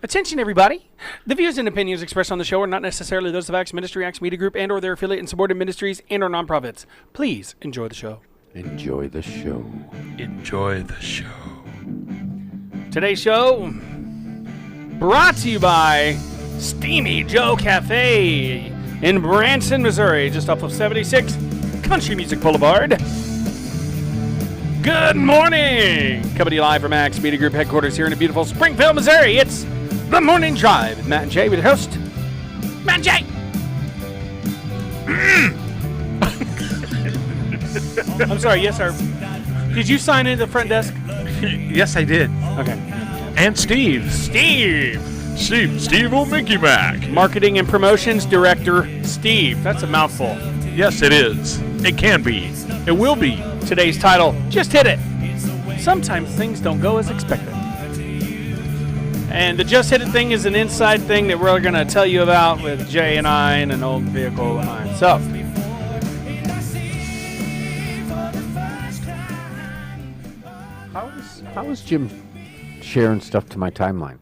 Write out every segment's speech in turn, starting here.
Attention, everybody. The views and opinions expressed on the show are not necessarily those of Acts Ministry, Acts Media Group, and or their affiliate and subordinate ministries and or nonprofits. Please enjoy the show. Enjoy the show. Enjoy the show. Today's show brought to you by Steamy Joe Cafe in Branson, Missouri, just off of 76 Country Music Boulevard. Good morning! Coming to you live from Acts Media Group headquarters here in the beautiful Springfield, Missouri. It's The Morning Drive with Matt and Jay with your host, Matt and Jay. I'm sorry, yes, sir. Did you sign in at the front desk? Yes, I did. Okay. And Steve. Steve Mickey Mac. Marketing and Promotions Director, Steve. That's a mouthful. Yes, it is. It can be. It will be. Today's title, Just Hit It. Sometimes things don't go as expected. And the Just Hit It thing is an inside thing that we're going to tell you about with Jay and I and an old vehicle of mine. So, How is Jim sharing stuff to my timeline?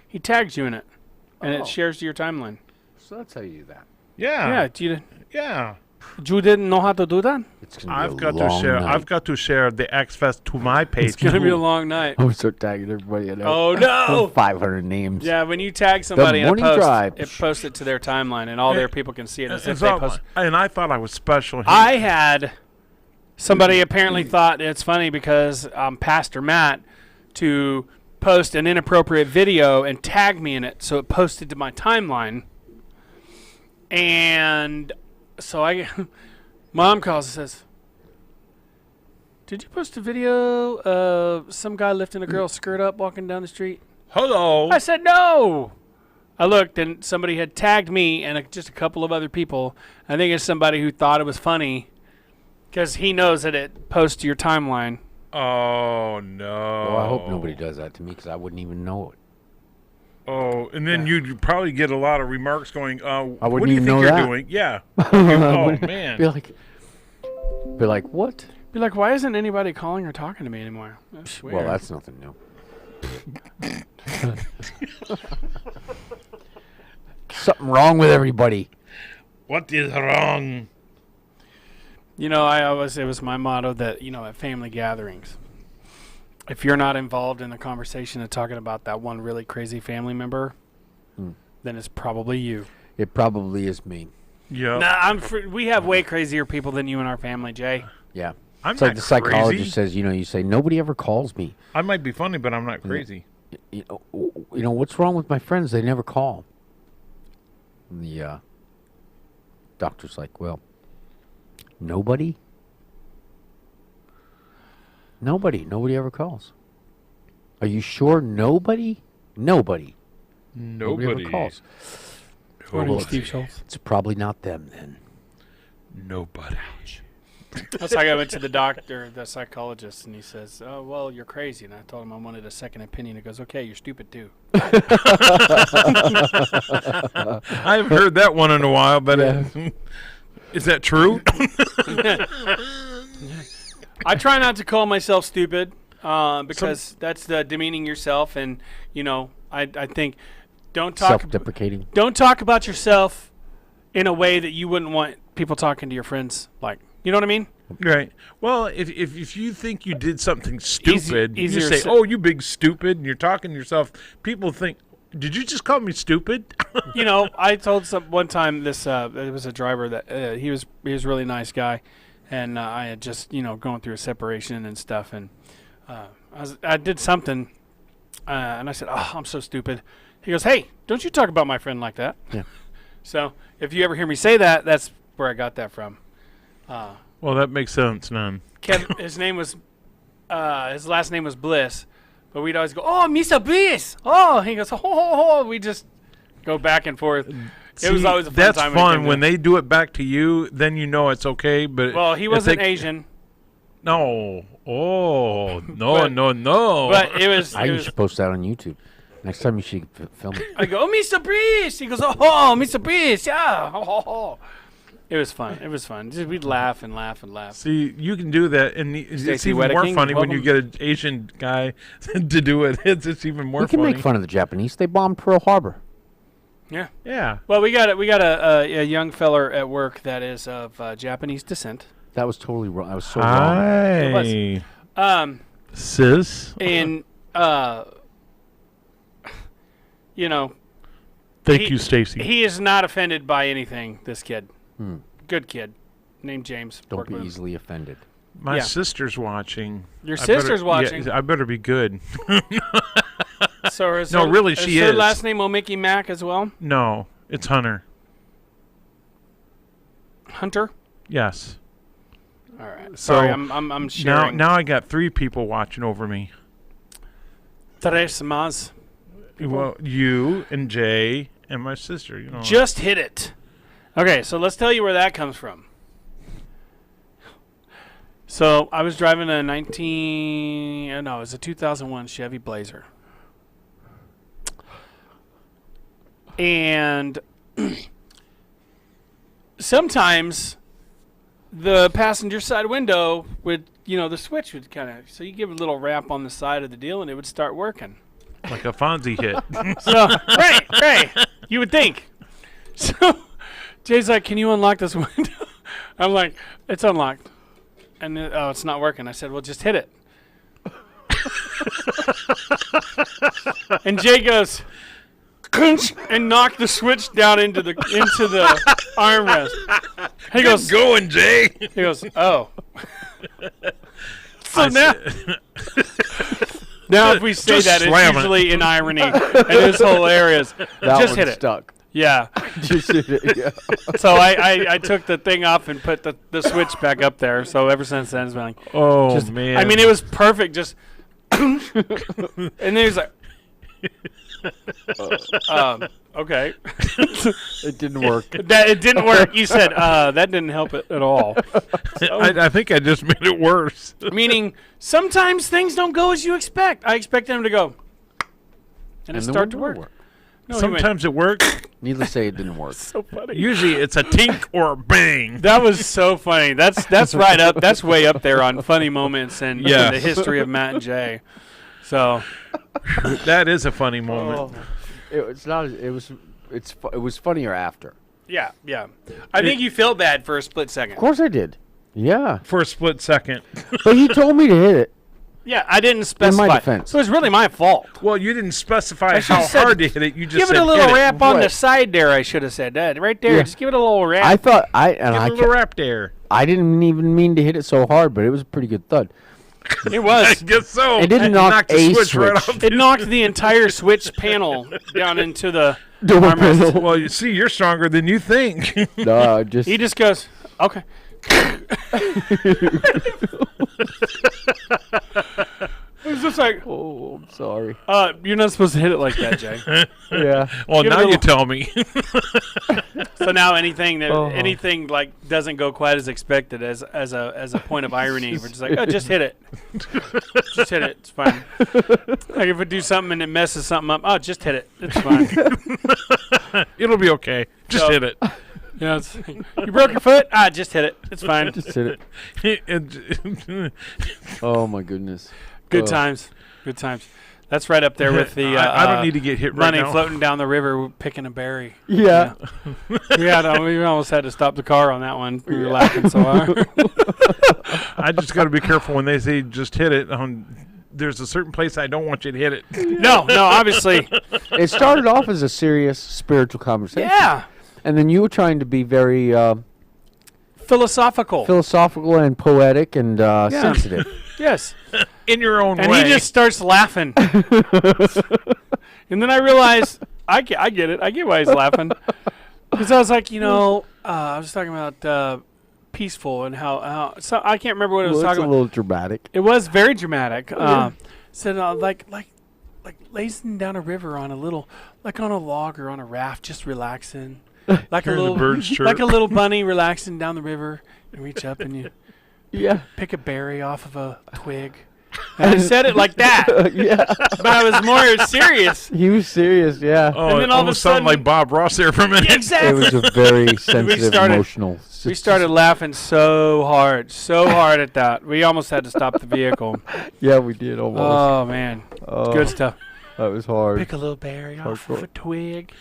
he tags you in it, and it shares to your timeline. So that's how you do that. Yeah. Yeah, you didn't know how to do that? It's gonna I've be a got long to share. night. I've got to share the X Fest to my page. It's going to be a long night. I'm so tagging everybody. Oh, no. 500 names. Yeah, when you tag somebody in a Morning post, Drive. it posts it to their timeline, and all their people can see it as if And, they so, post. and I thought I was special. I had somebody apparently thought it's funny because Pastor Matt to post an inappropriate video and tag me in it, so it posted to my timeline. And so Mom calls and says, "Did you post a video of some guy lifting a girl's skirt up walking down the street?" Hello. I said, "No." I looked, and somebody had tagged me and just a couple of other people. I think it's somebody who thought it was funny because he knows that it posts to your timeline. Oh, no. Well, I hope nobody does that to me because I wouldn't even know it. Oh, and then you'd probably get a lot of remarks going, what do wouldn't you even think know you're that. doing? Yeah. I Oh, wouldn't- man. Be like, what? Be like, why isn't anybody calling or talking to me anymore? That's weird. Well, that's nothing new. Something wrong with everybody. What is wrong? You know, it was my motto that, at family gatherings, if you're not involved in the conversation of talking about that one really crazy family member, then it's probably you. It probably is me. Yeah. Nah, we have way crazier people than you in our family, Jay. Yeah. I'm It's not like the psychologist crazy. says, you say, nobody ever calls me. I might be funny, but I'm not crazy. You know, what's wrong with my friends? They never call. And the doctor's like, well, nobody ever calls. Are you sure nobody ever calls? According to Steve Schultz. It's probably not them then. Nobody. That's like I went to the doctor, the psychologist, and he says, "Oh, well, you're crazy." And I told him I wanted a second opinion. He goes, "Okay, you're stupid too." I haven't heard that one in a while, but is that true? I try not to call myself stupid because that's demeaning yourself, and I think don't talk Self-deprecating. Don't talk about yourself in a way that you wouldn't want people talking to your friends. Like, you know what I mean? Right. Well, if you think you did something stupid, easier you say, sa- "Oh, you big stupid," and you're talking to yourself. People think, "Did you just call me stupid?" I told one time this. It was a driver that he was a really nice guy, and I had just going through a separation and stuff, and I did something, and I said, "Oh, I'm so stupid." He goes, "Hey, don't you talk about my friend like that?" Yeah. So if you ever hear me say that, that's where I got that from. Well, that makes sense, none. His last name was Bliss, but we'd always go, "Oh, Mr. Bliss!" Oh, he goes, "Oh." We just go back and forth. It was always a fun that's time. fun when they do it back to you. Then you know it's okay. But Well, he wasn't Asian. No. Oh no, no. But it was. You should post that on YouTube. Next time you should film it. I go, "Oh, Mr. Bliss." He goes, "Oh, Mr. Bliss, yeah." It was fun. It was fun. Just, we'd laugh and laugh and laugh. See, you can do that, and it's Stacey even more Wedeking, funny when you welcome. get an Asian guy to do it. It's even more We can funny. make fun of the Japanese. They bombed Pearl Harbor. Yeah. Yeah. Well, we got a young feller at work that is of Japanese descent. That was totally wrong. I was so wrong. Hi, sis. And you know, Thank you, Stacy. he is not offended by anything. This kid, Hmm. good kid, named James. Don't Portman. be easily offended. My yeah. sister's watching. Your I sister's better- watching. Yeah, I better be good. So is No, her, really, is she her is. last name Mickey Mac as well? No, it's Hunter. Hunter. Yes. All right. So Sorry, I'm sharing. Now I got 3 people watching over me. Tres más. Well, you and Jay and my sister. You know. Just hit it. Okay, so let's tell you where that comes from. So I was driving a it was a 2001 Chevy Blazer. And sometimes the passenger side window would, the switch would kind of, so you give a little rap on the side of the deal and it would start working. Like a Fonzie hit. So, right. You would think. So Jay's like, can you unlock this window? I'm like, it's unlocked. And it's not working. I said, well, just hit it. And Jay goes, and knocked the switch down into the armrest. He goes, going, Jay. he goes, oh. So now if we say Just that, it's slam it. usually in irony, and it's hilarious. That Just one hit it. stuck. Yeah. Just hit it. Yeah. So I took the thing off and put the switch back up there. So ever since then, it's been like, Oh, man. I mean, it was perfect. Just, and then he's like, okay. It didn't work. That it didn't work. You said that didn't help it at all. So, I think I just made it worse. meaning sometimes things don't go as you expect. I expect them to go, and it the start to window work. worked. No, he went, Sometimes it works. Needless to say, it didn't work. so funny. Usually it's a tink or a bang. That was so funny. That's right up. That's way up there on funny moments and Yeah. the history of Matt and Jay. So That is a funny moment. It's not. It was. It was funnier after. yeah. I think you felt bad for a split second. Of course, I did. Yeah, For a split second. but he told me to hit it. Yeah, I didn't specify. defense. So it's really my fault. Well, you didn't specify I how should've said, hard to hit it. You just Give said it a little hit rap on the Right. side there. I should have said that right there. Yeah. Just give it a little rap. I thought Give it a little rap there. I didn't even mean to hit it so hard, but it was a pretty good thud. It I was. guess so. It didn't Knocked knock the a switch right switch. off. It knocked the entire switch panel down into the Door armrest. panel. Well, you see, you're stronger than you think. No, just He just goes, okay. It was just like, oh, I'm sorry. you're not supposed to hit it like that, Jay. Yeah. Well, Give it now a you little- tell me. So now anything that Oh. anything like doesn't go quite as expected as a point of irony, we're just like, oh, just hit it. Just hit it. It's fine. Like if we do something and it messes something up, oh, just hit it. It's fine. It'll be okay. Just So- hit it. You broke your foot? Ah, just hit it. It's fine. Just hit it. Oh my goodness. Good times. Good times. That's right up there with the I don't need to get hit right running now. floating down the river picking a berry. Yeah. We almost had to stop the car on that one. We were laughing so hard. I just got to be careful when they say just hit it. There's a certain place I don't want you to hit it. No, obviously. It started off as a serious spiritual conversation. Yeah. And then you were trying to be very Philosophical. philosophical and poetic and sensitive. Yes. In your own And way. he just starts laughing. And then I realized, I get it. I get why he's laughing. Because I was like, I was talking about peaceful and how so I can't remember what it was Well, it's talking a about. little dramatic. It was very dramatic. Yeah. Said like lazing down a river on a little, like on a log or on a raft, just relaxing. Like a Hearing the little birds chirp. like a little bunny relaxing down the river and reach up and you Yeah. pick a berry off of a twig. And I said it like that, Yeah. but I was more serious. He was serious, yeah. Oh, And it then all of a almost sounded sudden- like Bob Ross there for a minute. Exactly. It was a very sensitive, started- emotional. We started laughing so hard at that. We almost had to stop the vehicle. Yeah, we did almost. Oh man, Oh, good stuff. That was hard. Pick a little berry off Hardcore. of a twig,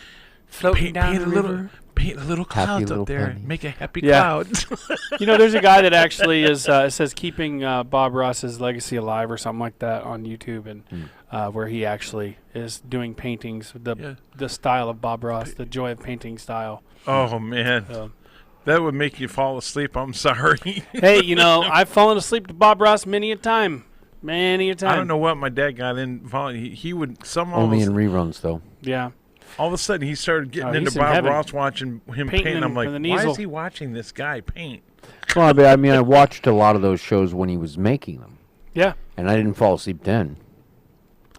floating down the river. Paint a little clouds little up there. penny. Make a happy Yeah. cloud. You know, there's a guy that actually is it says keeping Bob Ross's legacy alive or something like that on YouTube, and where he actually is doing paintings, the style of Bob Ross, the joy of painting style. Oh man, that would make you fall asleep. I'm sorry. Hey, you know, I've fallen asleep to Bob Ross many a time. Many a time. I don't know what my dad got in. He would Only in reruns, though. Yeah. all of a sudden he started getting he's into in Bob heaven. Ross, watching him Painting paint. I'm like, with an why easel. is he watching this guy paint? Well, I mean, I watched a lot of those shows when he was making them, Yeah. and I didn't fall asleep then.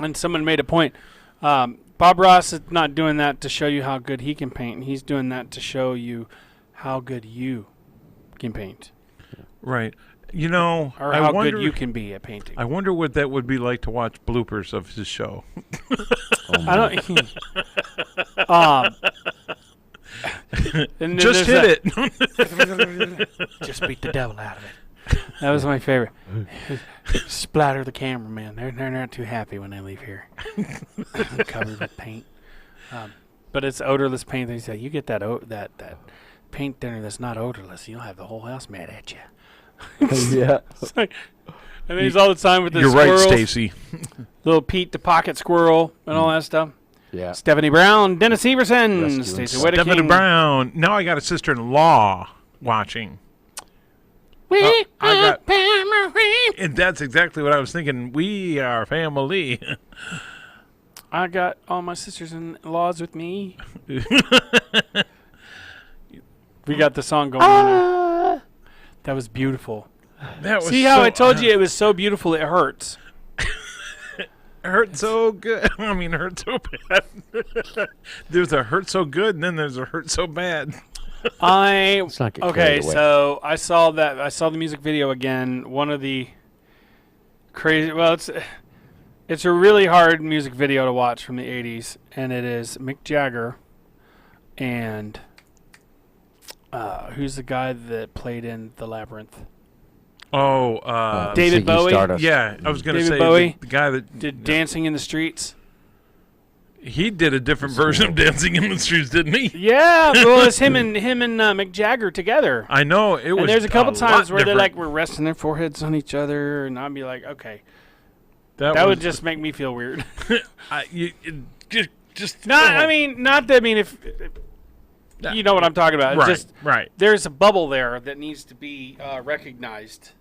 And someone made a point. Bob Ross is not doing that to show you how good he can paint. He's doing that to show you how good you can paint, Right. You know, or I how wonder, good you can be at painting. I wonder what that would be like to watch bloopers of his show. Oh, I don't. And then Just there's hit it. Just beat the devil out of it. That was my favorite. Splatter the cameraman. They're not too happy when they leave here. Covered with paint. But it's odorless paint. They say you get that that paint thinner that's not odorless, you'll have the whole house mad at you. Yeah. It's like, and then he's all the time with the You're right, squirrels. Stacy. Little Pete the pocket squirrel and all that stuff. Yeah. Stephanie Brown, Dennis Everson, Rescuing Stacey stuff. Stephanie Whittaking. Brown. Now I got a sister-in-law watching. I got, and that's exactly what I was thinking. We are family. I got all my sisters-in-laws with me. We got the song going on. That was beautiful. That was See how so, I told you it was so beautiful it hurts. It hurt so good. I mean, it hurt so bad. There's a hurt so good, and then there's a hurt so bad. Let's not get Okay, carried away. so I saw the music video again. One of the crazy. Well, it's a really hard music video to watch from the '80s, and it is Mick Jagger and who's the guy that played in the Labyrinth? Oh, David Ziggy Bowie? Stardust. yeah. I was going to David say Bowie the guy that Did Dancing in the Streets? he did a different version of Dancing in the Streets, didn't he? Yeah, well, it's him and Mick Jagger together. I know it was. And there's a couple lot times where they're different. like, we're resting their foreheads on each other, and I'd be like, okay, that was, would just make me feel weird. Just Not, I mean, if you know what I'm talking about. It's right, just right. there's a bubble there that needs to be recognized.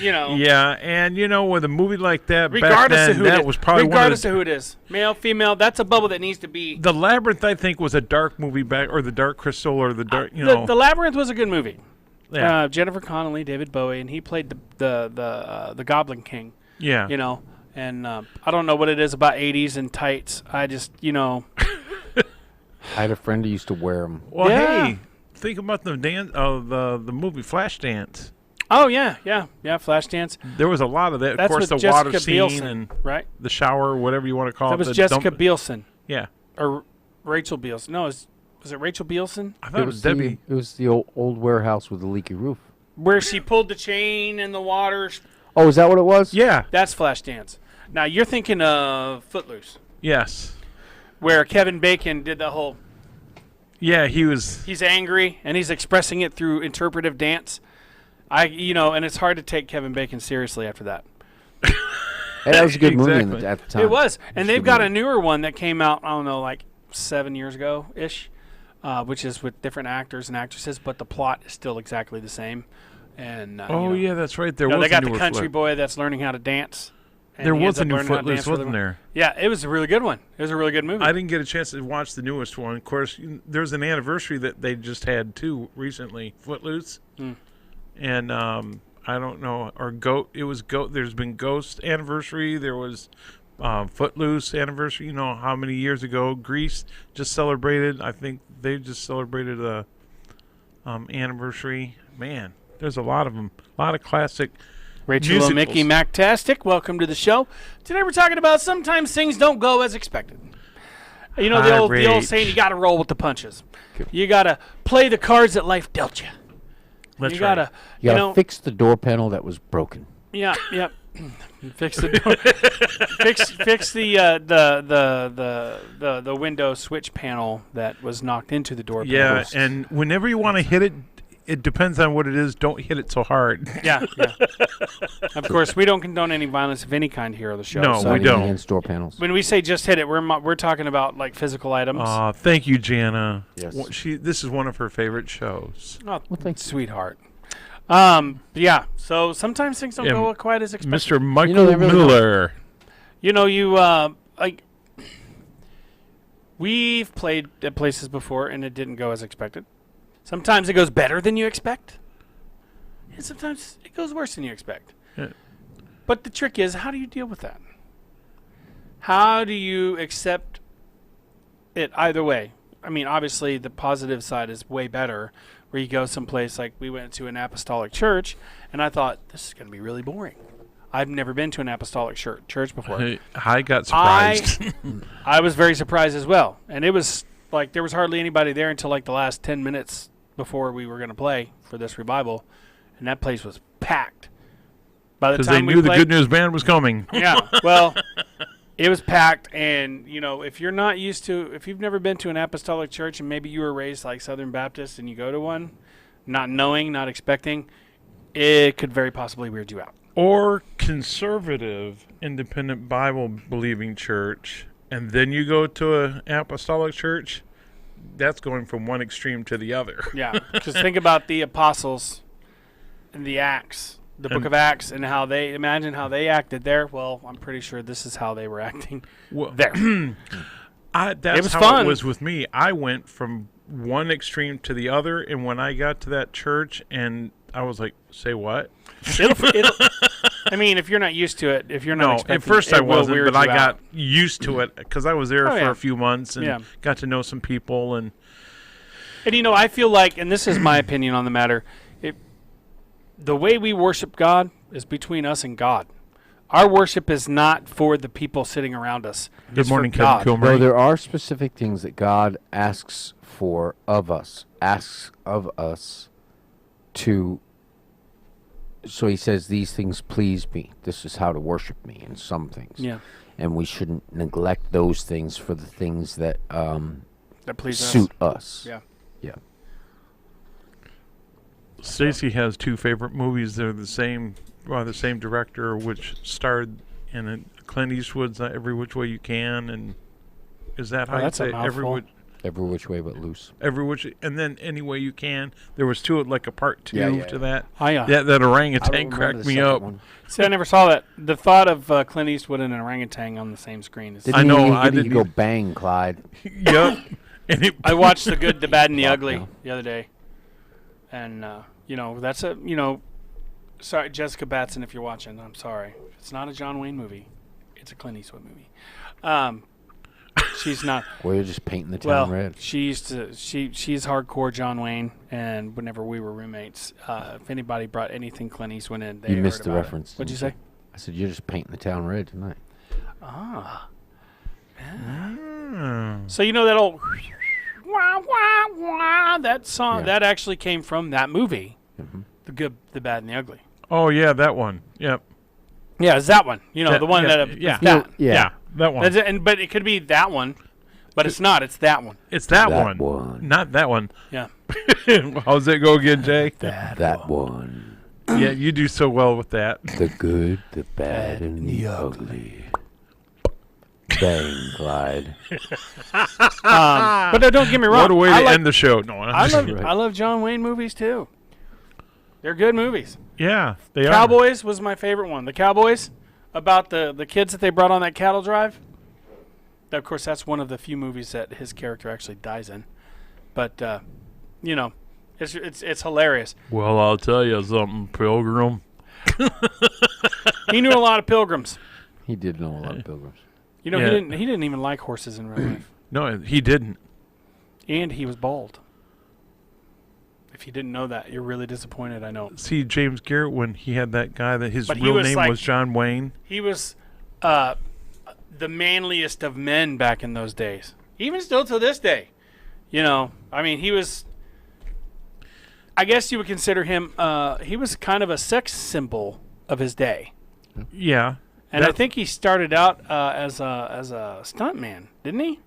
You know, Yeah, and you know, with a movie like that, back regardless then, of who that it is, was probably regardless one of who it is, male, female, that's a bubble that needs to be. the Labyrinth. I think was a dark movie back, or the Dark Crystal, or the dark. You the, know, the Labyrinth was a good movie. yeah, Jennifer Connelly, David Bowie, and he played the Goblin King. yeah. You know, and I don't know what it is about '80s and tights. I just, you know, I had a friend who used to wear them. Well, Yeah. hey, think about the dance of the movie Flashdance. oh yeah, Flashdance. There was a lot of that. That's of course, with the water Jessica scene Bielson, and right? the shower, whatever you want to call That it. was the Jessica dump- Bielson Yeah, or Rachel Bielson. No, was it Rachel Bielson? I thought it was the, Debbie. it was the old warehouse with the leaky roof. Where she pulled the chain in the water. Oh, is that what it was? Yeah. That's Flashdance. Now you're thinking of Footloose, Yes. where Kevin Bacon did the whole. Yeah, he was. He's angry and he's expressing it through interpretive dance. And it's hard to take Kevin Bacon seriously after that. Hey, that was a good movie Exactly. at the time. It was, and they've good got a movie. newer one that came out. I don't know, like 7 years ago ish, which is with different actors and actresses, but the plot is still exactly the same. And Yeah, that's right. There you know, was they got a the newer country Flip. boy that's learning how to dance. and There he was ends a up new learning how to Footloose, dance really wasn't well. there? Yeah, it was a really good one. It was a really good movie. I didn't get a chance to watch the newest one. Of course, there's an anniversary that they just had too recently. Footloose, and I don't know, or Goat. It was Goat. There's been Ghost anniversary. There was Footloose anniversary. You know how many years ago? Grease just celebrated. I think they just celebrated a anniversary. Man, there's a lot of them. A lot of classic Rachel and Mickey Mactastic, welcome to the show. Today we're talking about sometimes things don't go as expected. You know the old saying, you got to roll with the punches. Okay. You got to play the cards that life dealt you. That's you gotta, right. You gotta fix the door panel that was broken. Yeah. Fix the door. fix the window switch panel that was knocked into the door. Yeah, panel. and whenever you want to hit it, it depends on what it is. Don't hit it so hard. Yeah. Of course, we don't condone any violence of any kind here on the show. No, so we don't. Against door panels. When we say just hit it, we're talking about like physical items. Thank you, Jana. Yes. This is one of her favorite shows. Oh, Well, thanks. sweetheart. Yeah. So sometimes things don't go quite as expected. Mr. Michael they really Miller. We've played at places before and it didn't go as expected. Sometimes it goes better than you expect, and sometimes it goes worse than you expect. Yeah. But the trick is, how do you deal with that? How do you accept it either way? I mean, obviously, the positive side is way better, where you go someplace like we went to an apostolic church, and I thought, this is going to be really boring. I've never been to an apostolic church before. I got surprised. I was very surprised as well. And it was like there was hardly anybody there until like the last 10 minutes before we were going to play for this revival. And that place was packed. By the Because time they knew the Good News Band was coming. Yeah, well, it was packed. And, if you're not used to, if you've never been to an apostolic church and maybe you were raised like Southern Baptist and you go to one, not knowing, not expecting, it could very possibly weird you out. Or conservative, independent Bible-believing church, and then you go to an apostolic church, that's going from one extreme to the other. Yeah, because think about the apostles and the Acts, the book of Acts, and imagine how they acted there. Well, I'm pretty sure this is how they were acting there. That's was how fun. it was with me. I went from one extreme to the other, and when I got to that church, and I was like, say what? I mean, if you're not used to it, if you're not expecting, at first it I will wasn't, weird but I you got out. used to it because I was there for a few months and got to know some people. And I feel like, and this is my opinion on the matter, the way we worship God is between us and God. Our worship is not for the people sitting around us. Good morning, Kevin God. Kilmer. No, there are specific things that God asks of us to. So he says, these things please me. This is how to worship me in some things. Yeah. And we shouldn't neglect those things for the things that That please suit us. Yeah. Yeah. Stacy has two favorite movies. They're the same director, which starred in Clint Eastwood's Every Which Way You Can, and is that how you that's a say it? mouthful. Every which way but loose. Every which, and then Any Way You Can. There was like a part two to that. That orangutan cracked me up. See, I never saw that. The thought of Clint Eastwood and an orangutan on the same screen is. I didn't go bang, Clyde. Yep. And I watched The Good, the Bad, and the Ugly no. the other day, and that's sorry, Jessica Batson, if you're watching, I'm sorry. It's not a John Wayne movie. It's a Clint Eastwood movie. She's not. Well, you're just painting the town red. She's hardcore John Wayne, and whenever we were roommates, if anybody brought anything Clint Eastwood in, they You missed heard the about reference. It. What'd you say? I said you're just painting the town red tonight. Ah. Mm. So that old wah, wah, wah, that song that actually came from that movie, The Good, the Bad, and the Ugly. Oh yeah, that one. Yep. Yeah, it's that one. The one that. Yeah. Yeah. That one. But it could be that one, but it's not. It's that one. It's that That one. one. Not that one. Yeah. How's that go again, Jay? That one. Yeah, you do so well with that. The good, the bad, and the ugly. Bang, Clyde. But don't get me wrong. What a way to end the show. No, I love John Wayne movies too. They're good movies. Yeah, they Cowboys was my favorite one. The Cowboys, about the kids that they brought on that cattle drive. Of course, that's one of the few movies that his character actually dies in. But it's hilarious. Well, I'll tell you something, Pilgrim. He knew a lot of pilgrims. He did know a lot of pilgrims. He didn't even like horses in real life. No, he didn't. And he was bald. If you didn't know that, you're really disappointed. I know. See, James Garrett, when he had that guy, that his But he real was name like- was John Wayne. He was the manliest of men back in those days. Even still to this day. You know, I mean, he was... I guess you would consider him... he was kind of a sex symbol of his day. Yeah. And I think he started out as a stuntman, didn't he?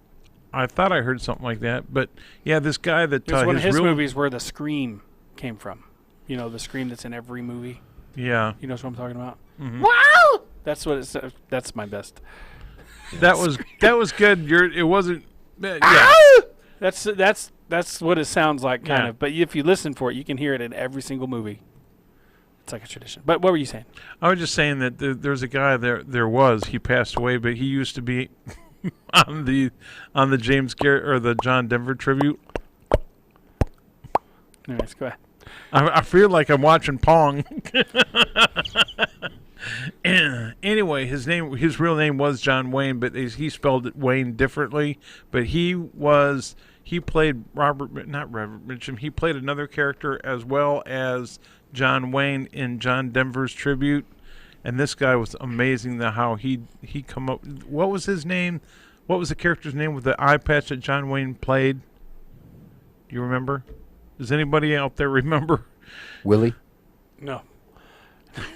I thought I heard something like that. But, yeah, this guy that... It was one of his his real, movies where the scream came from. You know, the scream that's in every movie. Yeah. You know what I'm talking about? Mhm. Wow! That's what it's... That's my best. That was good. It wasn't... yeah. That's what it sounds like, kind Yeah. of. But if you listen for it, you can hear it in every single movie. It's like a tradition. But what were you saying? I was just saying that there's a guy he passed away, but he used to be on the James Garrett or the John Denver tribute. Anyways, go ahead. I feel like I'm watching Pong. Anyway, his real name was John Wayne, but he spelled it Wayne differently. But he played Robert Mitchum. He played another character as well as John Wayne in John Denver's tribute, and this guy was amazing. How he come up. What was his name? What was the character's name with the eye patch that John Wayne played? You remember? Does anybody out there remember? Willie? No.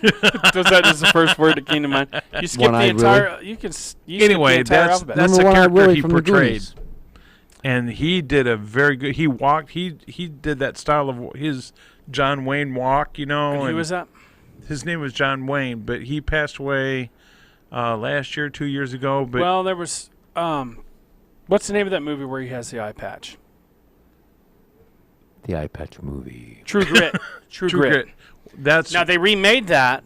That is the first word that came to mind. You skipped the One-eyed entire... You can... You Anyway, skip the entire that's alphabet. the Remember One-Eyed character Willie he from the portrayed. Goonies? And he did a very good. He walked. He did that style of his John Wayne walk. You know. And who and was that? his name was John Wayne, but he passed away last year, 2 years ago. But Well, there was... what's the name of that movie where he has the eye patch? The Eye Patch Movie. True Grit. True Grit. That's Now, they remade that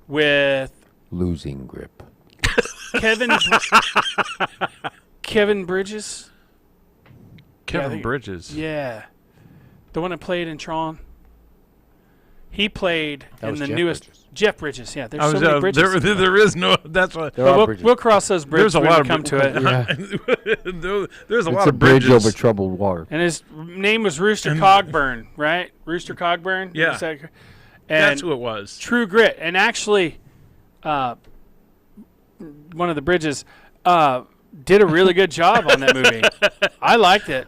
with Losing Grip. Kevin Bridges. Kevin I think- Bridges. Yeah. The one that played in Tron. He played That in was the Jeff newest... Bridges. Jeff Bridges, yeah. There's I so was, many bridges. there is no. That's what. There But are we'll, bridges. we'll cross those bridges There's a when lot we of come to it. Yeah. There's a lot It's a of bridge bridges. over troubled water. And his name was Rooster And- Cogburn, right? Rooster Cogburn? Yeah. Is that- and That's who it was. True Grit. And actually, one of the bridges did a really good job on that movie. I liked it.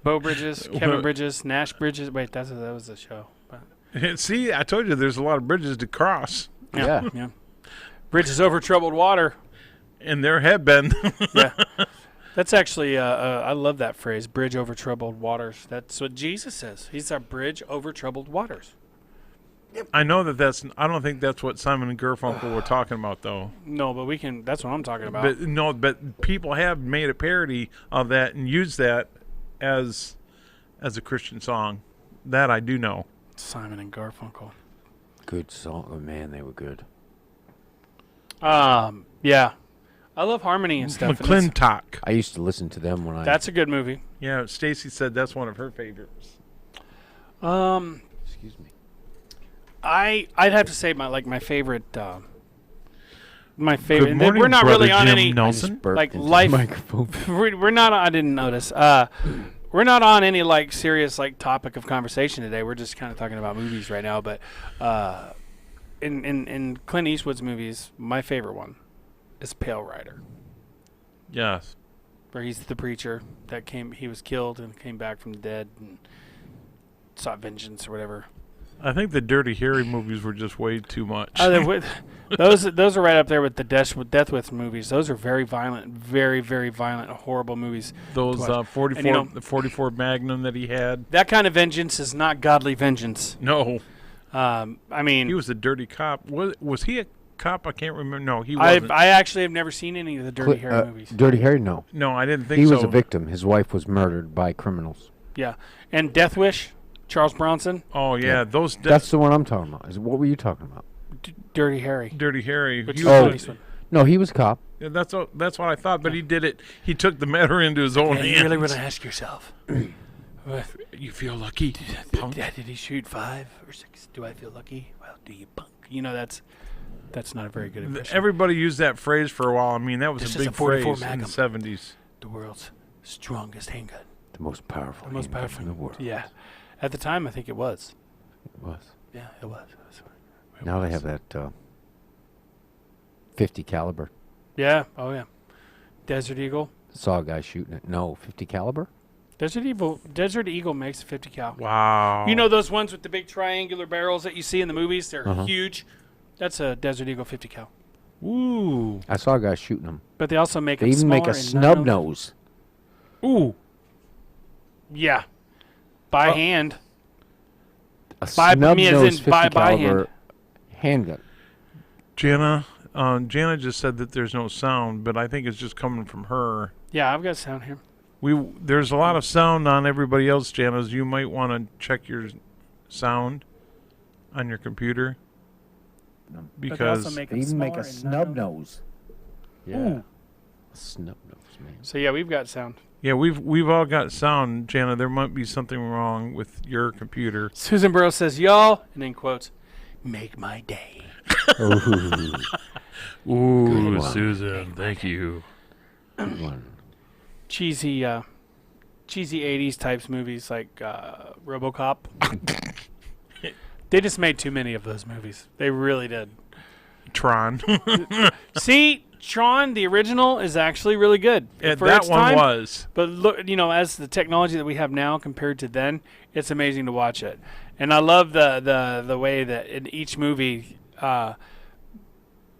Bo Bridges, Kevin Bridges, Nash Bridges. Wait, that was the show. But, See, I told you there's a lot of bridges to cross, Yeah. Bridges over troubled water. and there have been. Yeah. That's actually, I love that phrase, bridge over troubled waters. That's what Jesus says. He's our bridge over troubled waters. I know that's. I don't think that's what Simon and Garfunkel were talking about, though. No, but we can, that's what I'm talking about. But no, but people have made a parody of that and used that as a Christian song. That I do know. Simon and Garfunkel. Good song. Oh, man, they were good. Yeah. I love harmony and stuff. and it's- McClintock. I used to listen to them when I... That's a good movie. Yeah, Stacy said that's one of her favorites. Excuse me. I'd have to say my favorite. My favorite. Good morning, we're not Brother really on Jim any Nelson. Burped like into the life. microphone. We're not. I didn't notice. We're not on any like serious like topic of conversation today. We're just kind of talking about movies right now. But in Clint Eastwood's movies, my favorite one is Pale Rider, Yes. where he's the preacher that came. He was killed and came back from the dead and sought vengeance or whatever. I think the Dirty Harry movies were just way too much. Those are right up there with the Death Wish movies. Those are very violent, very very violent, horrible movies. Those to watch. 44, And, you know- the 44 Magnum that he had. That kind of vengeance is not godly vengeance. No, I mean, he was a dirty cop. Was he a cop? I can't remember. No, he wasn't. I actually have never seen any of the Dirty Harry movies. Dirty Harry? No. No, I didn't think He so. was a victim. His wife was murdered by criminals. Yeah, and Death Wish, Charles Bronson, Oh yeah, those That's the one I'm talking about. What were you talking about? Dirty Harry. Dirty Harry. Which He is was Clint a- Eastwood. No, he was a cop. yeah, that's what I thought. But he did it. He took the matter into his own Yeah, hands. you really want to ask yourself, You feel lucky, punk. did he shoot 5 or 6? Do I feel lucky? Well, do you punk? You know that's not a very good impression. Everybody used that phrase for a while. I mean, that was This a is big a 44 phrase in Magnum. the 70s. The world's strongest handgun. The most powerful. The most handgun powerful in the world. Yeah. At the time, I think it was. It was. Yeah, it was. Now they have that 50 caliber. Yeah. Oh, yeah. Desert Eagle. Saw a guy shooting it. No, 50 caliber? Desert Eagle makes a 50 cal. Wow. You know those ones with the big triangular barrels that you see in the movies? They're Uh-huh. huge. That's a Desert Eagle 50 cal. Ooh. I saw a guy shooting them. But they also make They them even make smaller a and snub 9mm. nose. Ooh. Yeah. By hand. A By snub me as nose in 50 by caliber handgun. Jana just said that there's no sound, but I think it's just coming from her. Yeah, I've got sound here. There's a lot of sound on everybody else, Jana's. You might want to check your sound on your computer because make They even make a snub nose. Yeah. Ooh. A snub nose, man. So yeah, we've got sound. yeah, we've all got sound, Jana. There might be something wrong with your computer. Susan Burrows says, y'all, and then quotes, make my day. Ooh. Ooh, Good one. Susan, thank you. Good one. Cheesy 80s types movies like Robocop. They just made too many of those movies. They really did. Tron. See, Tron, the original, is actually really good. And For that its one time, was. But look, as the technology that we have now compared to then, it's amazing to watch it. And I love the way that in each movie,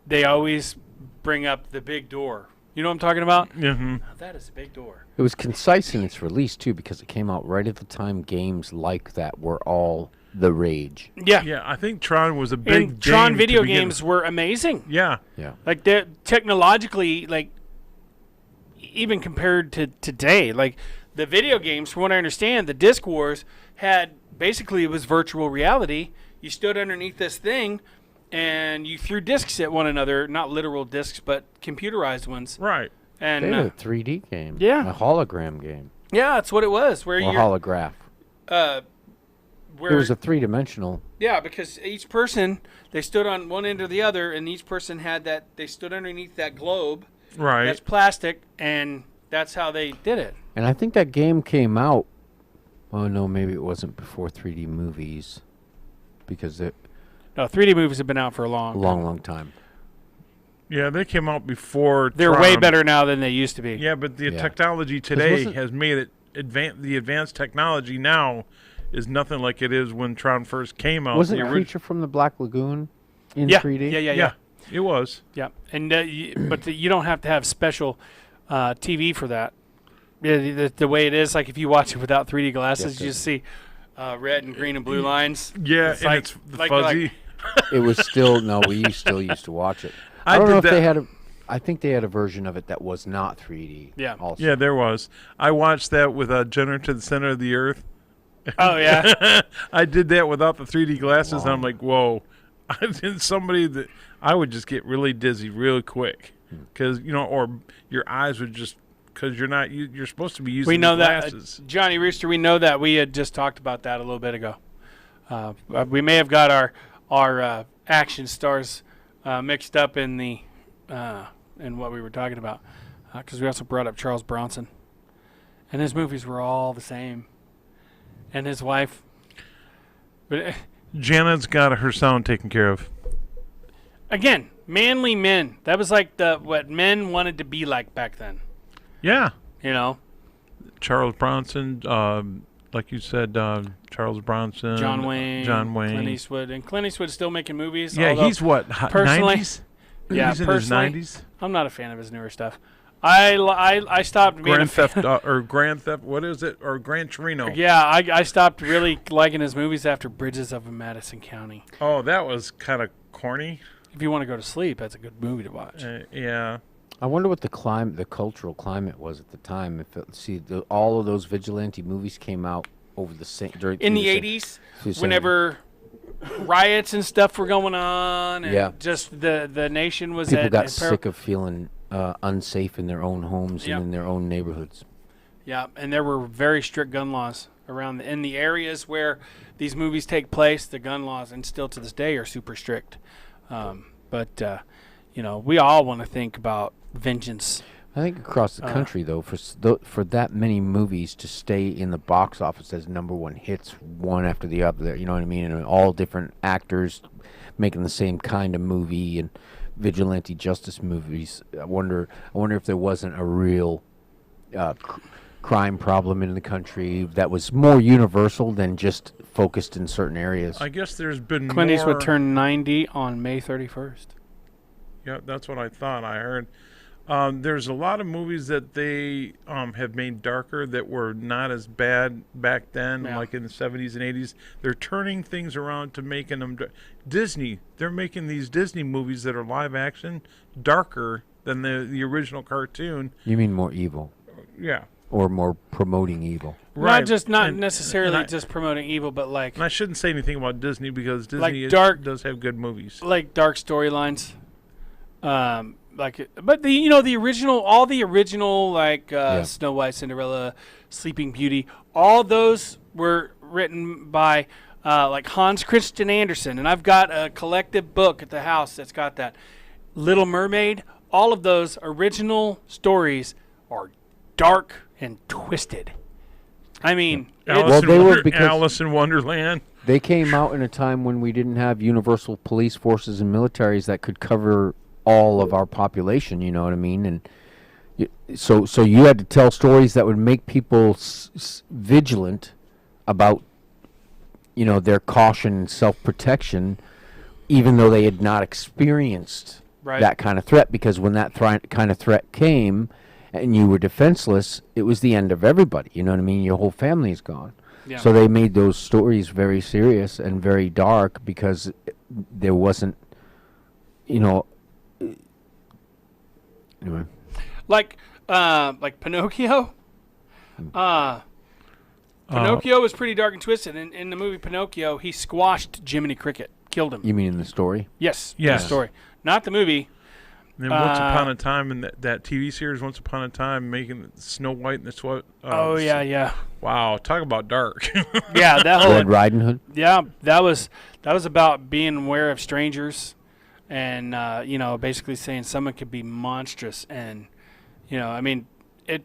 they always bring up the big door. You know what I'm talking about? Mm-hmm. Oh, that is a big door. It was concise in its release, too, because it came out right at the time games like that were all the rage. Yeah. Yeah, I think Tron was a big And Tron game video to begin games were amazing. with. Yeah. Yeah. Like they're technologically, like even compared to today, like the video games, from what I understand, the Disc Wars had basically it was virtual reality. You stood underneath this thing and you threw discs at one another, not literal discs, but computerized ones. Right. And They had a 3D game. yeah. A hologram game. yeah, that's what it was. Where Or you're holograph. where It was a three-dimensional. yeah, because each person they stood on one end or the other, and each person had that they stood underneath that globe. Right. That's plastic, and that's how they did it. And I think that game came out. Oh, no, maybe it wasn't before 3D movies. Because it No, 3D movies have been out for a long, a long time. Yeah, they came out before They're Tron. way better now than they used to be. Yeah, but the Yeah. technology today wasn't- has made it the advanced technology now is nothing like it is when Tron first came out. Wasn't The Creature from the Black Lagoon in Yeah, 3D? yeah. It was. Yeah, and you don't have to have special TV for that. Yeah, the way it is, like if you watch it without 3D glasses, you just see red and green and blue lines. Yeah, It's and like- it's like- fuzzy. It was still no. We still used to watch it. I I don't did know if that- they had a. I think they had a version of it that was not 3D. Yeah. Also. Yeah, there was. I watched that with a Jenner to the Center of the Earth. Oh yeah, I did that without the 3D glasses, and I'm Wow. like, whoa. I did somebody that I would just get really dizzy real quick, because or your eyes would just because you're supposed to be using we know glasses. that Johnny Rooster. We know that we had just talked about that a little bit ago. We may have got our action stars mixed up in the in what we were talking about, because we also brought up Charles Bronson, and his movies were all the same, and his wife. But Janet's got her sound taken care of. again, manly men. That was like what men wanted to be like back then. Yeah, You know, Charles Bronson, like you said, Charles Bronson, John Wayne, Clint Eastwood, and Clint Eastwood's still making movies. Yeah, although he's what personally- 90s. Yeah, he's in personally, his 90s. I'm not a fan of his newer stuff. I stopped being a Grand fan. Theft or Grand Theft. What is it? Or Gran Torino? Yeah, I stopped really liking his movies after Bridges of Madison County. Oh, that was kind of corny. If you want to go to sleep, that's a good movie to watch. Yeah. I wonder what the cultural climate was at the time. All of those vigilante movies came out over the same during In through the same- 80s, through the same- whenever riots and stuff were going on, and Yeah. just the nation was people at got peril. sick of feeling unsafe in their own homes Yep. and in their own neighborhoods. Yeah, and there were very strict gun laws around in the areas where these movies take place. The gun laws, and still to this day, are super strict. But we all want to think about vengeance. I think across the country, though, for that many movies to stay in the box office as #1 hits, one after the other, you know what I mean? And all different actors making the same kind of movie and vigilante justice movies. I wonder if there wasn't a real crime problem in the country that was more universal than just focused in certain areas. I guess there's been Clint more... Eastwood turned 90 on May 31st. Yeah, that's what I thought. I heard. There's a lot of movies that they have made darker that were not as bad back then, like in the 70s and 80s. They're turning things around to making them... Disney, they're making these Disney movies that are live action darker than the original cartoon. You mean more evil? Yeah. Or more promoting evil? Right. Not necessarily just promoting evil, but like... And I shouldn't say anything about Disney because Disney does have good movies. Like dark storylines. But the original, all the original, like Snow White, Cinderella, Sleeping Beauty, all those were written by like Hans Christian Andersen, and I've got a collective book at the house that's got that. Little Mermaid, all of those original stories are dark and twisted. I mean, Alice in Wonderland. They came out in a time when we didn't have universal police forces and militaries that could cover all of our population, you know what I mean? And so you had to tell stories that would make people vigilant about, their caution and self-protection, even though they had not experienced that kind of threat. Because when that kind of threat came and you were defenseless, it was the end of everybody, you know what I mean? Your whole family is gone. Yeah. So they made those stories very serious and very dark because there wasn't, anyway. Like Pinocchio. Pinocchio was pretty dark and twisted. In the movie Pinocchio, he squashed Jiminy Cricket, killed him. You mean in the story? Yes. The story, not the movie. And then Once Upon a Time, in that TV series, Once Upon a Time, making Snow White and the Sweat. Yeah. Wow, talk about dark. Yeah, that whole Red Riding Hood. Yeah, that was about being aware of strangers, and basically saying someone could be monstrous, and it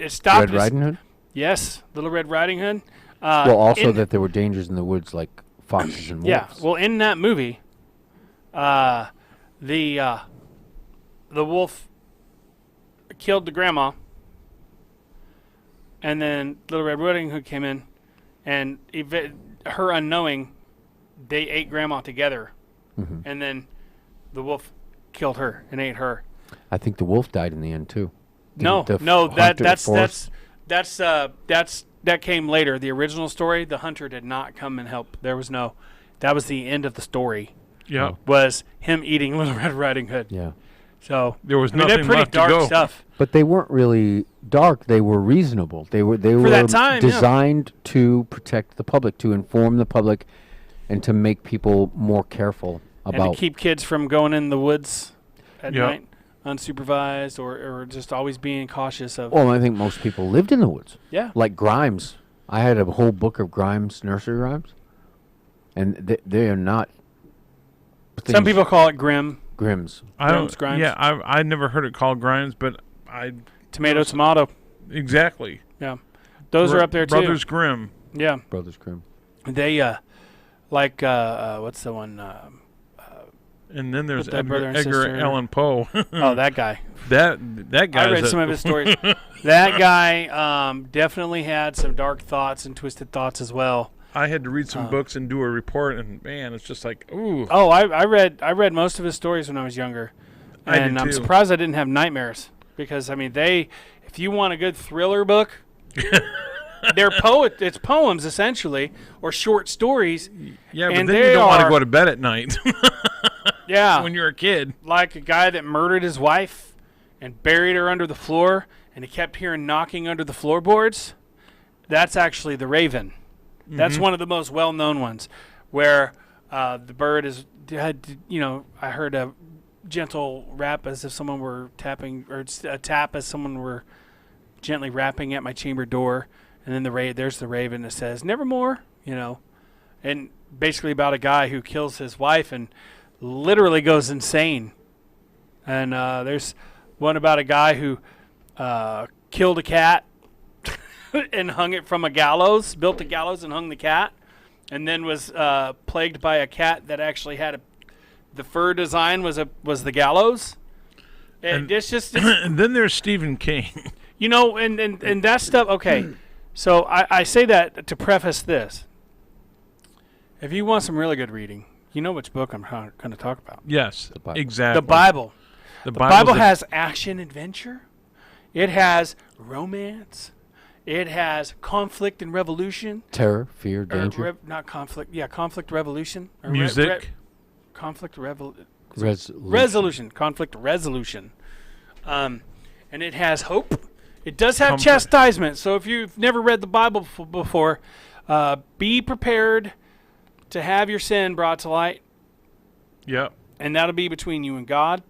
stopped. Red Riding Hood. Yes, Little Red Riding Hood. Well, also that there were dangers in the woods like foxes and wolves. Yeah, well, in that movie, the wolf killed the grandma, and then Little Red Riding Hood came in, and her unknowing, they ate grandma together, and then the wolf killed her and ate her. I think the wolf died in the end too. That came later. The original story, the hunter did not come and help. That was the end of the story. Yeah, was him eating Little Red Riding Hood. Yeah. So there was nothing pretty left dark to go. Stuff. But they weren't really dark. They were reasonable. They were For that time, designed to protect the public, to inform the public, and to make people more careful about. And to keep kids from going in the woods at night, unsupervised, or just always being cautious of. Well, I think most people lived in the woods. Yeah. Like Grimes. I had a whole book of Grimes, nursery rhymes, and they are not. Some people call it Grimm. Grimm's. Grimes. Yeah, I never heard it called Grimes, but Tomato. Exactly. Yeah, those are up there too. Brothers Grimm. Yeah. Brothers Grimm. They what's the one? And then there's Edgar Allan Poe. Oh, that guy. That guy. I read some of his stories. That guy definitely had some dark thoughts and twisted thoughts as well. I had to read some books and do a report, and man, it's just like, ooh. Oh, I read most of his stories when I was younger, and I'm surprised I didn't have nightmares because if you want a good thriller book, it's poems essentially or short stories. Yeah, but then you don't want to go to bed at night. Yeah, when you're a kid, like a guy that murdered his wife and buried her under the floor, and he kept hearing knocking under the floorboards. That's actually the Raven. That's one of the most well-known ones, where the bird I heard a gentle rap as if someone were tapping, or a tap as someone were gently rapping at my chamber door, and then there's the Raven that says, "Nevermore," and basically about a guy who kills his wife and literally goes insane. And there's one about a guy who killed a cat and hung it from a gallows, built a gallows and hung the cat, and then was plagued by a cat that actually had the fur design was the gallows. And it's just and then there's Stephen King. You know, and that stuff. Okay, so I say that to preface this. If you want some really good reading, you know which book I'm going to talk about. Yes, Bible. exactly. The Bible. The Bible has action adventure. It has romance. It has conflict and revolution. Terror, fear, danger. Not conflict. Yeah, conflict, revolution. Or music. Conflict, Resolution. Conflict, resolution. And it has hope. It does have chastisement. So if you've never read the Bible before, be prepared to have your sin brought to light. Yep. And that'll be between you and God.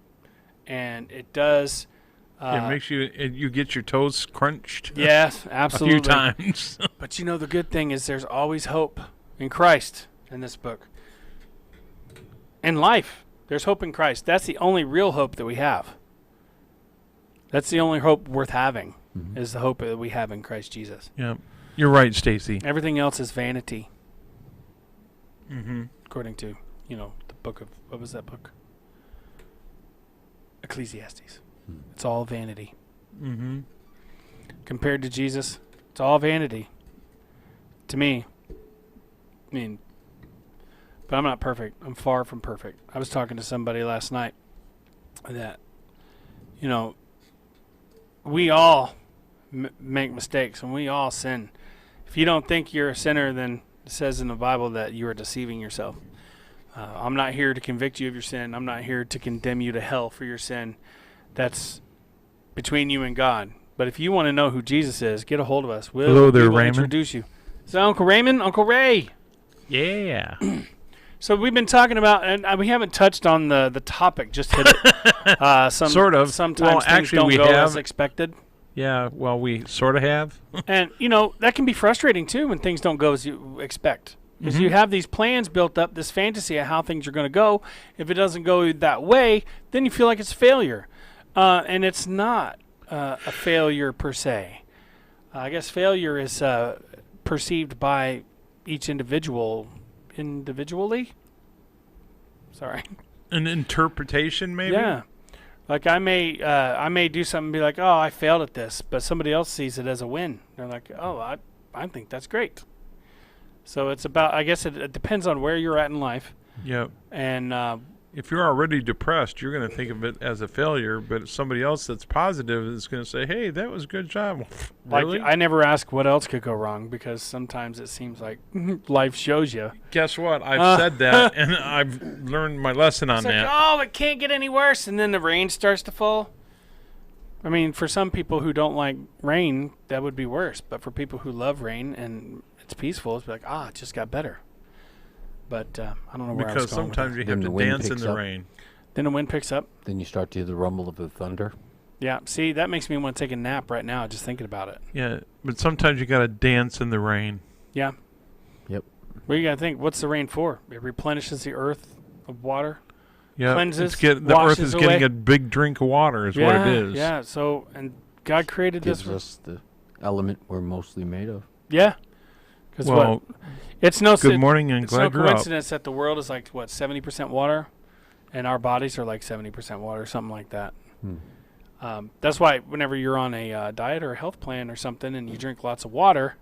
And it does. It makes you get your toes crunched. Yes, absolutely. A few times. But you know, the good thing is there's always hope in Christ in this book. In life, there's hope in Christ. That's the only real hope that we have. That's the only hope worth having, is the hope that we have in Christ Jesus. Yeah, you're right, Stacy. Everything else is vanity. Mm-hmm. According to, the book of, what was that book? Ecclesiastes. It's all vanity. Mm-hmm. Compared to Jesus, it's all vanity. To me. I mean, but I'm not perfect. I'm far from perfect. I was talking to somebody last night that, we all make mistakes and we all sin. If you don't think you're a sinner, then it says in the Bible that you are deceiving yourself. I'm not here to convict you of your sin. I'm not here to condemn you to hell for your sin. That's between you and God. But if you want to know who Jesus is, get a hold of us. Hello there, we'll Raymond. Introduce you. So Uncle Raymond, Uncle Ray. Yeah. So we've been talking about, and we haven't touched on the topic. Just hit it. Sort of. Sometimes things actually, don't we go have as expected. Yeah. Well, we sort of have. And that can be frustrating too when things don't go as you expect. Because you have these plans built up, this fantasy of how things are going to go. If it doesn't go that way, then you feel like it's a failure. And it's not a failure per se. I guess failure is perceived by each individual individually. Sorry. An interpretation, maybe? Yeah. Like I may do something and be like, oh, I failed at this. But somebody else sees it as a win. They're like, oh, I think that's great. So it's about, I guess it depends on where you're at in life. Yep. And if you're already depressed, you're going to think of it as a failure. But somebody else that's positive is going to say, hey, that was a good job. Really? Like, I never ask what else could go wrong because sometimes it seems like life shows you. Guess what? I've said that, and I've learned my lesson on It's that. like, oh, it can't get any worse. And then the rain starts to fall. I mean, for some people who don't like rain, that would be worse. But for people who love rain and it's peaceful, it's like, it just got better. But I don't know where I was because going with sometimes you have to dance in the rain. Then the wind picks up. Then you start to hear the rumble of the thunder. Yeah, see, that makes me want to take a nap right now just thinking about it. Yeah, but sometimes you got to dance in the rain. Yeah. Yep. Well, you got to think, what's the rain for? It replenishes the earth of water. Yeah, Cleanses, the earth washes is away. getting a big drink of water is what it is. Yeah, so, and God created Gives this. us the element we're mostly made of. Yeah. Because Well, it's no good morning and it's glad no you're up. coincidence that the world is like, 70% water? And our bodies are like 70% water, something like that. That's why whenever you're on a diet or a health plan or something and you drink lots of water,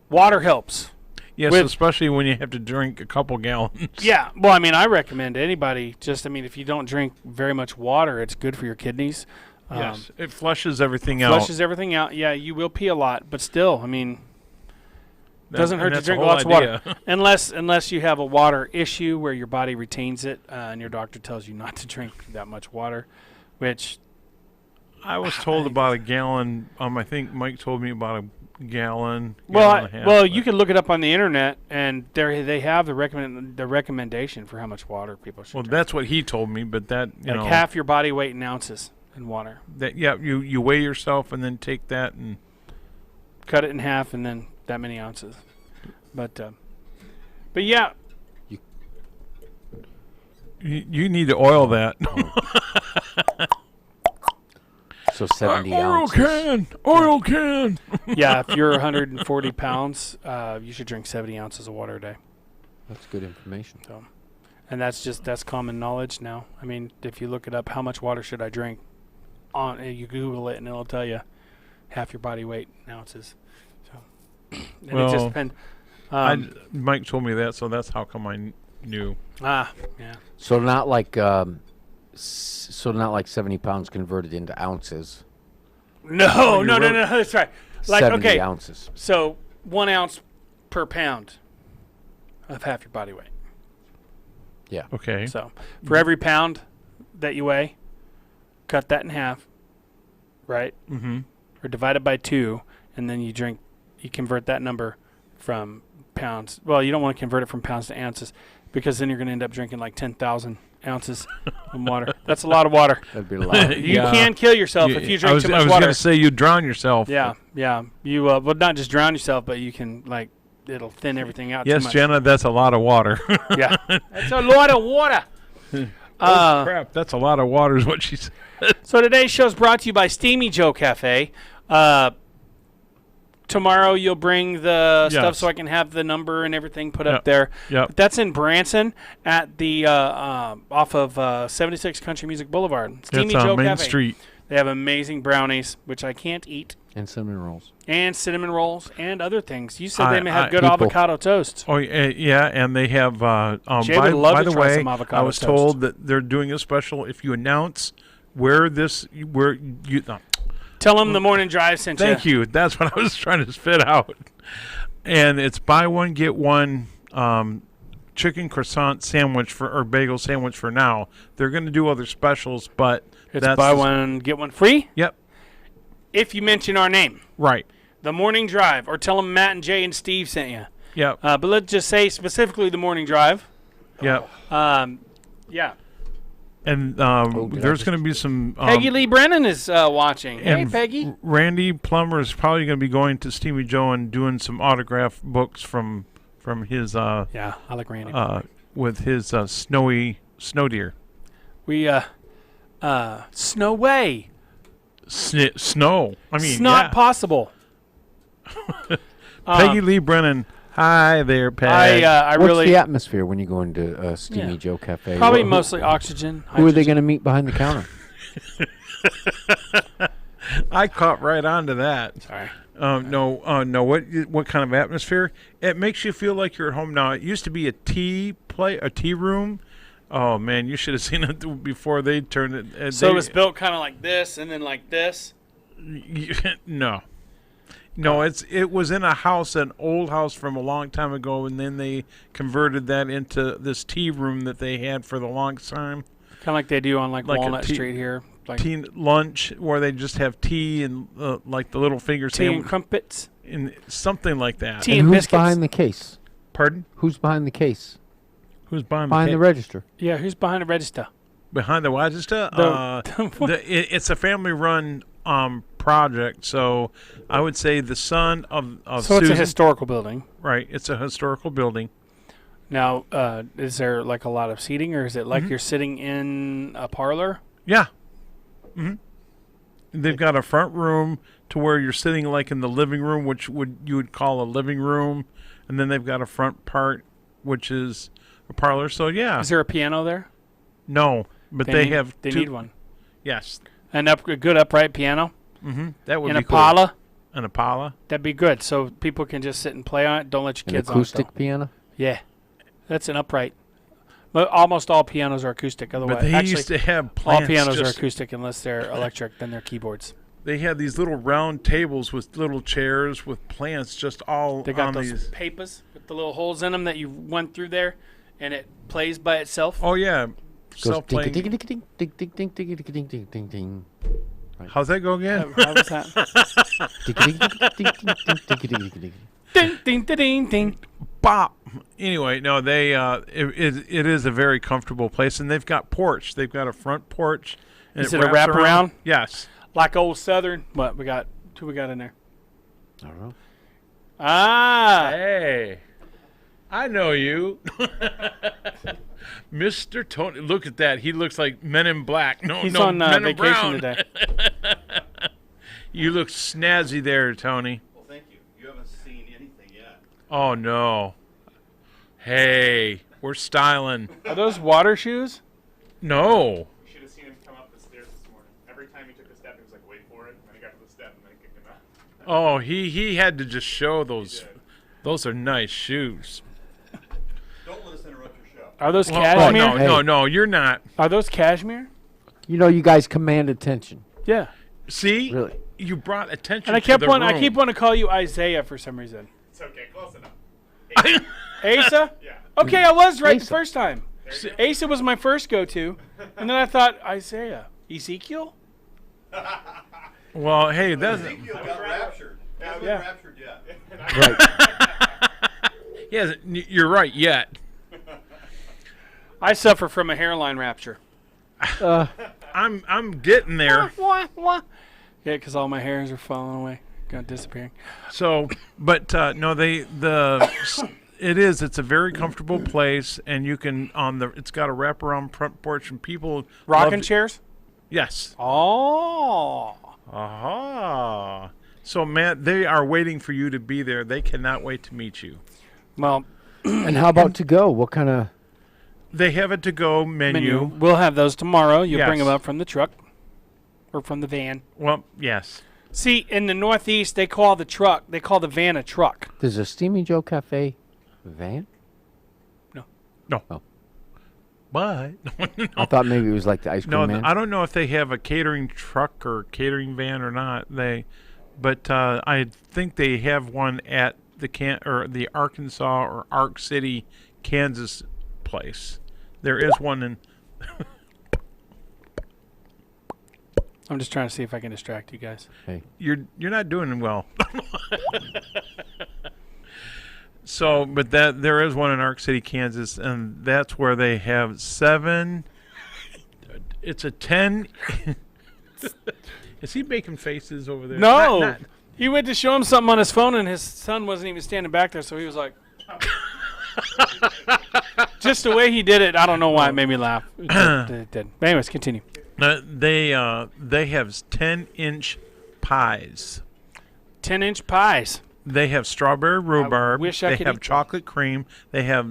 water helps. Yes, especially when you have to drink a couple gallons. Yeah. Well, I mean, I recommend anybody if you don't drink very much water, it's good for your kidneys. Yes, it flushes everything out. Flushes everything out. Yeah, you will pee a lot, but still, I mean, doesn't hurt to that's the drink whole lots of water. idea. Unless you have a water issue where your body retains it and your doctor tells you not to drink that much water, which I was told about a gallon. I think Mike told me about a gallon. Well, and a half, you can look it up on the internet, and they have the recommendation for how much water people should drink. That's what he told me, but that half your body weight in ounces in water. That you weigh yourself and then take that and cut it in half, and then that many ounces. But yeah. You need to oil that. So 70 Oil ounces. can, oil can. Yeah, if you're 140 pounds, you should drink 70 ounces of water a day. That's good information. So, and that's common knowledge now. I mean, if you look it up, how much water should I drink? You Google it and it'll tell you half your body weight in ounces. So, and it just depends. Mike told me that, so that's how come I knew. Yeah. So not like 70 pounds converted into ounces. No, that's right. Like 70 okay, ounces. so 1 ounce per pound of half your body weight. Yeah. Okay. So for every pound that you weigh, cut that in half, right? Mm-hmm. Or divide it by 2, and then you convert that number from pounds. Well, you don't want to convert it from pounds to ounces because then you're going to end up drinking like 10,000 ounces of water. That's a lot of water. That'd be a lot. You can kill yourself if you drink too much I was water. going to say you drown yourself. Yeah. You well, not just drown yourself, but you can it'll thin everything out. Yes, too much. Jenna, that's a lot of water. Yeah, that's a lot of water. Crap, that's a lot of water is what she said. So today's show is brought to you by Steamy Joe Cafe. Tomorrow you'll bring the stuff so I can have the number and everything put up there. Yep. But that's in Branson at the off of 76 Country Music Boulevard. Steamy That's Joe on Main Cafe. Street. They have amazing brownies, which I can't eat, And cinnamon rolls. and cinnamon rolls and other things. You said they may have good People. avocado toast. Oh, yeah, and they have, Jay would love by to the try way, some avocado I was toast. told that they're doing a special if you announce where you. Tell them the morning drive sent you. Thank you. That's what I was trying to spit out. And it's buy one, get one chicken croissant sandwich or bagel sandwich for now. They're going to do other specials, but It's buy one, get one free Yep. if you mention our name. Right. The morning drive, or tell them Matt and Jay and Steve sent you. Yep. But let's just say specifically the morning drive. Yep. Yeah. And there's going to be some. Peggy Lee Brennan is watching. Hey, and Peggy. Randy Plummer is probably going to be going to Steamy Joe and doing some autograph books from his Yeah, I like Randy. with his snow deer. We Snow Way. Snow. I mean, It's not possible. Peggy Lee Brennan. Hi there, Peg. I What's really the atmosphere when you go into Steamy Joe Cafe? probably Who- mostly oxygen. Who are they going to meet behind the counter? I caught right on to that. Sorry. No. What kind of atmosphere? It makes you feel like you're at home now. It used to be a tea room. Oh man, you should have seen it before they turned it. So it was built kind of like this, and then like this. No, it was in a house, an old house from a long time ago, and then they converted that into this tea room that they had for the longest time. Kind of like they do on like Like a Walnut tea- Street here. Like Tea lunch where they just have tea and like the little finger tea and sandwich crumpets. and something like that. Tea And and who's biscuits. behind the case? Pardon? Who's behind the case? Who's behind Behind the register. Yeah, who's behind the register? behind the register? The- It's a family-run project, so I would say the son of So it's Susan. a historical building. Right, it's a historical building. Now, is there like a lot of seating, or is it like you're sitting in a parlor? Yeah. Mm-hmm. They've got a front room to where you're sitting like in the living room, which you would call a living room, and then they've got a front part, which is a parlor. So yeah, Is there a piano there? no, but they have They two, need one. Yes. A good upright piano Mm-hmm. That would in be a cool. Impala. An Impala. That'd be good. So people can just sit and play on it. Don't let your An kids on it, acoustic though. piano? Yeah, that's an upright. But almost all pianos are acoustic. Otherwise, But they actually, used to have all plants. pianos are just- acoustic unless they're electric. Then they're keyboards. They had these little round tables with little chairs with plants just all They got on those these. papers with the little holes in them that you went through there, and it plays by itself. Oh yeah, Goes self-playing. ding ding ding ding ding ding ding ding ding ding ding. How's that go again? How was that? Ding ding ding ding ding ding ding ding. Ding, ding, ding, ding, ding. Bop. Anyway, no, they it is a very comfortable place, and they've got porch. They've got a front porch. And Is it a wraps wraparound? Yes. Like old Southern. What we got? Who we got in there? I don't know. Ah, Hey, I know you, Mr. Tony. Look at that. He looks like Men in Black. No, he's no, on Men in vacation Brown. today. You look snazzy there, Tony. Well, thank you. You haven't seen anything yet. Oh, no. Hey, we're styling. Are those water shoes? No. You should have seen him come up the stairs this morning. Every time he took a step, he was like, wait for it. And then he got to the step, and then he kicked him out. Oh, he had to just show those. Those are nice shoes. Don't let us interrupt your show. Are those Well, cashmere? oh, no, no, you're not. Are those cashmere? You know, you guys command attention. Yeah. See? Really? You brought attention And I to kept the wanting. room. I keep wanting to call you Isaiah for some reason. It's okay, close enough. Asa? Yeah. Okay, I was right the Asa. first time. There you go. Asa was my first go-to, and then I thought Isaiah, Ezekiel. Well, hey, that's. Ezekiel got raptured. He hasn't Yeah. been raptured yet. Right. Yeah, you're right, yet. I suffer from a hairline rapture. I'm getting there. Wah, wah. Yeah, because all my hairs are falling away, disappearing. So, but no, it's a very comfortable place, and you can it's got a wraparound front porch, and people Rocking love- chairs? Yes. Oh. Aha. So, Matt, they are waiting for you to be there. They cannot wait to meet you. Well, And how about to go? What kind of... They have a to-go menu. We'll have those tomorrow. You'll bring Yes. them up from the truck or from the van. Well, yes. See, in the Northeast, they call the van a truck. Does a Steamy Joe Cafe van? No. Oh. But I thought maybe it was like the ice cream no, man. I don't know if they have a catering truck or catering van or not. But I think they have one at the Arkansas or Ark City, Kansas place. There is one in. I'm just trying to see if I can distract you guys. Hey. You're not doing well. So, but there is one in Ark City, Kansas, and that's where they have 7. It's a 10. Is he making faces over there? No. Not- He went to show him something on his phone, and his son wasn't even standing back there, so he was like... Just the way he did it, I don't know why it made me laugh. It did. But anyways, continue. they have 10-inch pies. 10-inch pies. They have strawberry rhubarb. wish I They could have eat them. chocolate cream. They have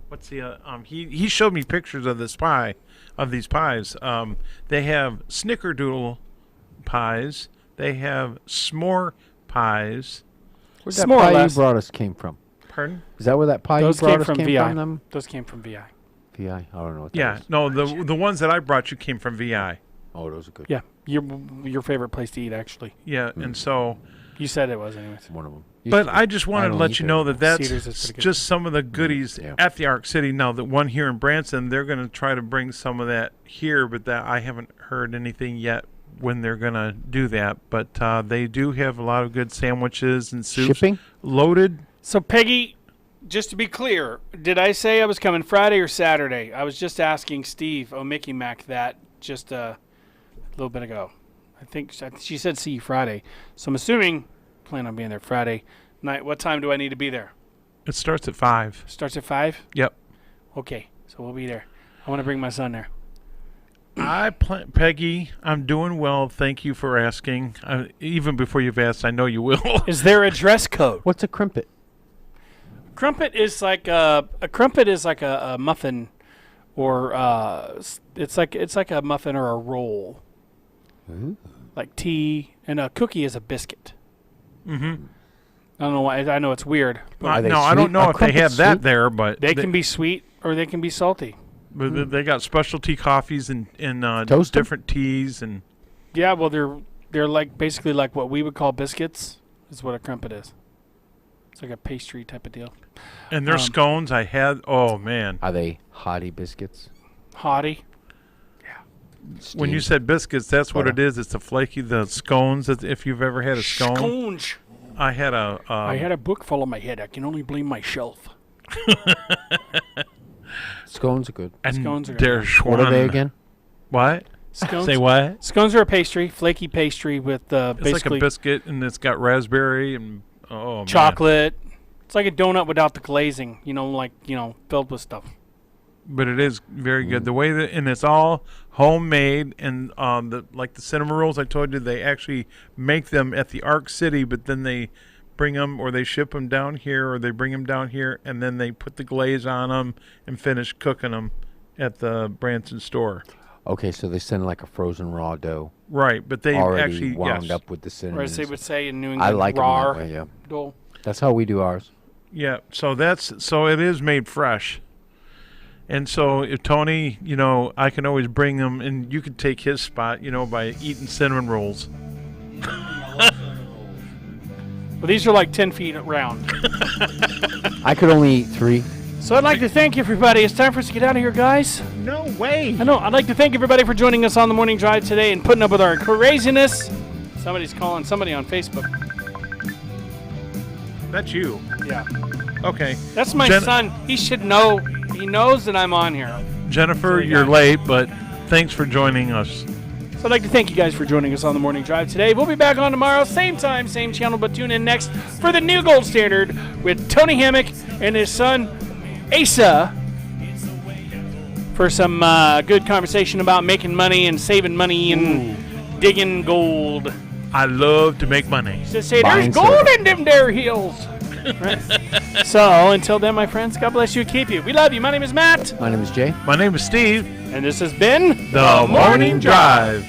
what's the he showed me pictures of these pies. They have snickerdoodle pies. They have s'more pies. Where'd that More or pie you less. brought us came from? Pardon? Is that where that pie Those you brought came us from came VI. from? Them? Those came from VI. VI? I don't know what that Yeah. is. No, the ones that I brought you came from VI. Oh, those are good. Yeah, your favorite place to eat, actually. Yeah, and so. You said it was, anyways. One of them. But I just wanted to don't let eat you there. know that Cedars is that's pretty good. just some of the goodies Yeah. at the Ark City. Now, the one here in Branson, they're going to try to bring some of that here, but that I haven't heard anything yet when they're going to do that. But they do have a lot of good sandwiches and soups. Shipping? Loaded. So, Peggy, just to be clear, did I say I was coming Friday or Saturday? I was just asking Steve Mickey Mac that just a little bit ago. I think she said see you Friday. So I'm assuming plan on being there Friday night. What time do I need to be there? It starts at 5. Starts at 5? Yep. Okay, so we'll be there. I want to bring my son there. Peggy, I'm doing well. Thank you for asking. Even before you've asked, I know you will. Is there a dress code? What's a crimpet? Crumpet is like a crumpet is like a muffin, or it's like a muffin or a roll, like tea, and a cookie is a biscuit. Mm-hmm. I don't know why. I know it's weird. Are they No, I sweet? don't know Are if they have crumpets that sweet? there, but They can be sweet or they can be salty. but they got specialty coffees and Toast 'em? different teas and. Yeah, well they're like basically like what we would call biscuits. Is what a crumpet is. It's like a pastry type of deal. And their scones I had. Oh man! Are they hottie biscuits? Hottie. When you Steamed? said biscuits, that's what Butter. it is. It's the scones. If you've ever had a scone, Scones. I had a. I had a book full of my head. I can only blame my shelf. Scones are good. and scones are they're What are they schwan. again? What? Scones. Say what? Scones are a pastry, flaky pastry with It's like a basically biscuit, and it's got raspberry and chocolate. It's like a donut without the glazing. Filled with stuff. but it is very good. The way that, and it's all homemade, and the cinema rolls I told you, they actually make them at the Ark City, but then they bring them or they ship them down here, or they bring them down here, and then they put the glaze on them and finish cooking them at the Branson store. Okay, so they send like a frozen raw dough. Right, but they already actually wound yes. up with the cinnamon. Or as they would say in New I England, like raw them that way, yeah. dough. That's how we do ours. Yeah, so it is made fresh. And so if Tony, I can always bring him, and you could take his spot, by eating cinnamon rolls. Well, these are like 10 feet round. I could only eat 3. So I'd like to thank everybody. It's time for us to get out of here, guys. No way. I know. I'd like to thank everybody for joining us on the morning drive today and putting up with our craziness. Somebody's calling somebody on Facebook. That's you. Yeah. Okay. That's my son. He should know. He knows that I'm on here. Jennifer, So, you're yeah. late, but thanks for joining us. So I'd like to thank you guys for joining us on the morning drive today. We'll be back on tomorrow, same time, same channel, but tune in next for the new Gold Standard with Tony Hammock and his son, Asa, for some good conversation about making money and saving money and digging gold. I love to make money. Just say there's Buying gold silver. in them there hills. Right? So until then, my friends, God bless you and keep you. We love you. My name is Matt, My name is Jay. My name is Steve. and this has been The Morning Drive.